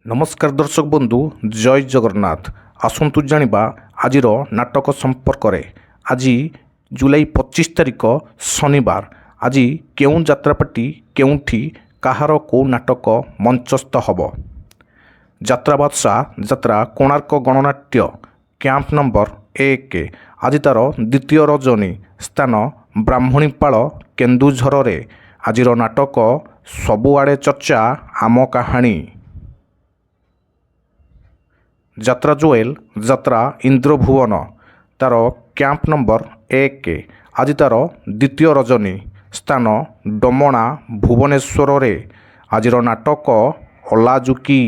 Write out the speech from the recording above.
नमस्कार दर्शक बंधु जय जगन्नाथ। आसंतु जानिबा आजिर नाटक संपर्क में। आज जुलाई 25 तारिख शनिवार। आज केउं जात्रापाटी केउंठी काहार को नाटक मंचस्थ हब। जात्रा बादशाह जात्रा कोणार्क गणनाट्य कैंप नंबर 1 आज तार द्वितीय रजनी स्थान ब्राह्मणीपाल केन्दुझर रे। आजिर नाटक सबुआड़े चर्चा आम कहानी। जात्रा जोएल जात्रा इंद्रभुवन तार कैंप नंबर 1 आज तार द्वितीय रजनी स्थान डमणा भुवनेश्वर रे। आजिर नाटक अलाजुकी।